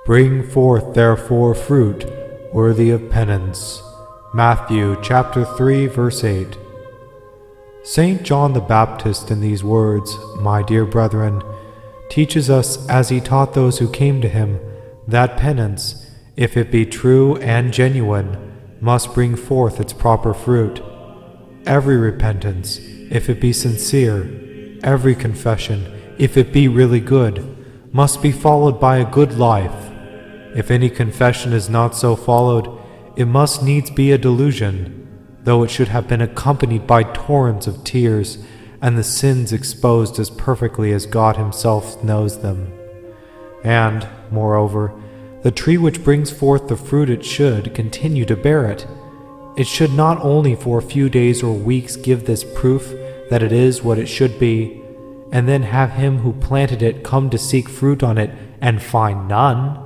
Bring forth therefore fruit worthy of penance. Matthew chapter 3 verse 8. St. John the Baptist in these words, my dear brethren, teaches us as he taught those who came to him, that penance, if it be true and genuine, must bring forth its proper fruit. Every repentance, if it be sincere, every confession, if it be really good, must be followed by a good life. If any confession is not so followed, it must needs be a delusion, though it should have been accompanied by torrents of tears, and the sins exposed as perfectly as God himself knows them. And, moreover, the tree which brings forth the fruit it should continue to bear it. It should not only for a few days or weeks give this proof that it is what it should be, and then have him who planted it come to seek fruit on it and find none.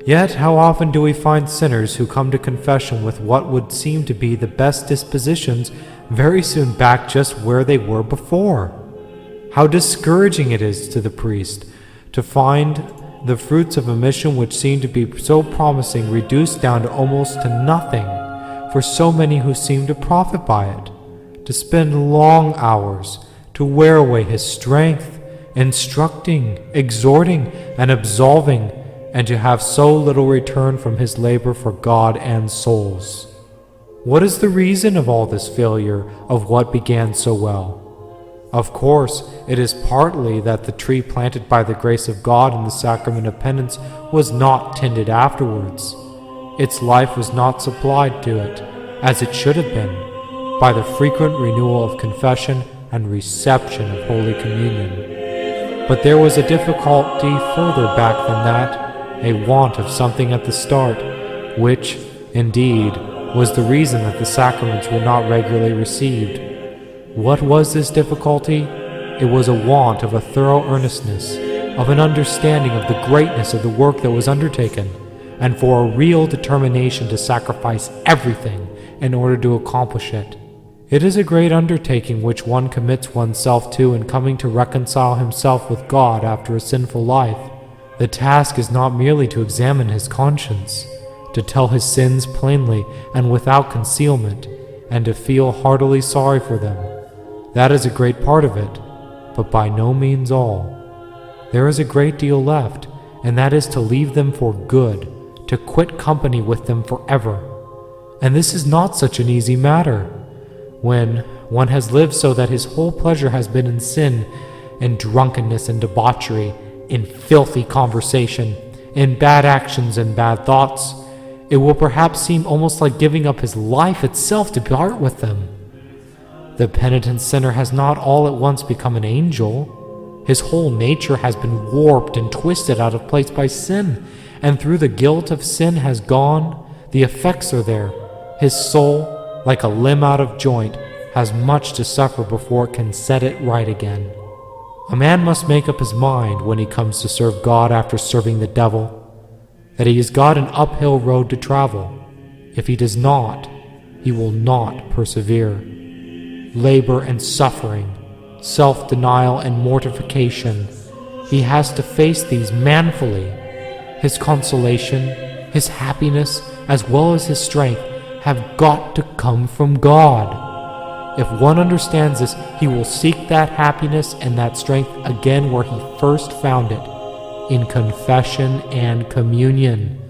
Yet how often do we find sinners who come to confession with what would seem to be the best dispositions very soon back just where they were before? How discouraging it is to the priest to find the fruits of a mission which seemed to be so promising reduced down to almost to nothing for so many who seem to profit by it, to spend long hours to wear away his strength, instructing, exhorting, and absolving, and to have so little return from his labor for God and souls. What is the reason of all this failure of what began so well? Of course, it is partly that the tree planted by the grace of God in the sacrament of penance was not tended afterwards. Its life was not supplied to it, as it should have been, by the frequent renewal of confession and reception of Holy Communion. But there was a difficulty further back than that, a want of something at the start, which, indeed, was the reason that the sacraments were not regularly received. What was this difficulty? It was a want of a thorough earnestness, of an understanding of the greatness of the work that was undertaken, and for a real determination to sacrifice everything in order to accomplish it. It is a great undertaking which one commits oneself to in coming to reconcile himself with God after a sinful life. The task is not merely to examine his conscience, to tell his sins plainly and without concealment, and to feel heartily sorry for them. That is a great part of it, but by no means all. There is a great deal left, and that is to leave them for good, to quit company with them forever. And this is not such an easy matter, when one has lived so that his whole pleasure has been in sin, in drunkenness and debauchery, in filthy conversation, in bad actions and bad thoughts. It will perhaps seem almost like giving up his life itself to part with them. The penitent sinner has not all at once become an angel. His whole nature has been warped and twisted out of place by sin, and through the guilt of sin has gone. The effects are there. His soul, like a limb out of joint, has much to suffer before it can set it right again. A man must make up his mind when he comes to serve God after serving the devil, that he has got an uphill road to travel. If he does not, he will not persevere. Labor and suffering, self-denial and mortification, he has to face these manfully. His consolation, his happiness, as well as his strength have got to come from God. If one understands this, he will seek that happiness and that strength again where he first found it, in confession and communion.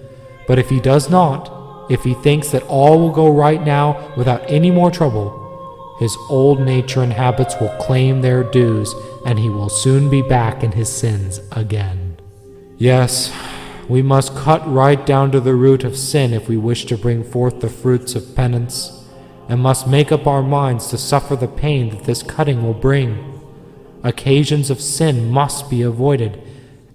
But if he does not, if he thinks that all will go right now without any more trouble, his old nature and habits will claim their dues, and he will soon be back in his sins again. Yes, we must cut right down to the root of sin if we wish to bring forth the fruits of penance, and must make up our minds to suffer the pain that this cutting will bring. Occasions of sin must be avoided,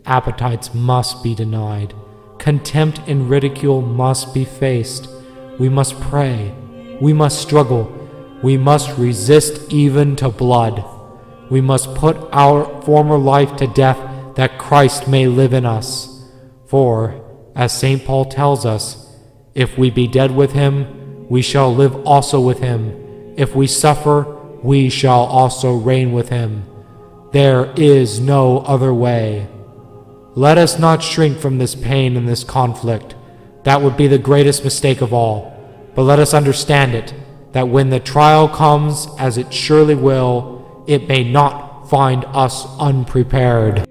appetites must be denied, contempt and ridicule must be faced. We must pray, we must struggle, we must resist even to blood. We must put our former life to death that Christ may live in us. For, as St. Paul tells us, if we be dead with him, we shall live also with him. If we suffer, we shall also reign with him. There is no other way. Let us not shrink from this pain and this conflict. That would be the greatest mistake of all. But let us understand it, that when the trial comes, as it surely will, it may not find us unprepared.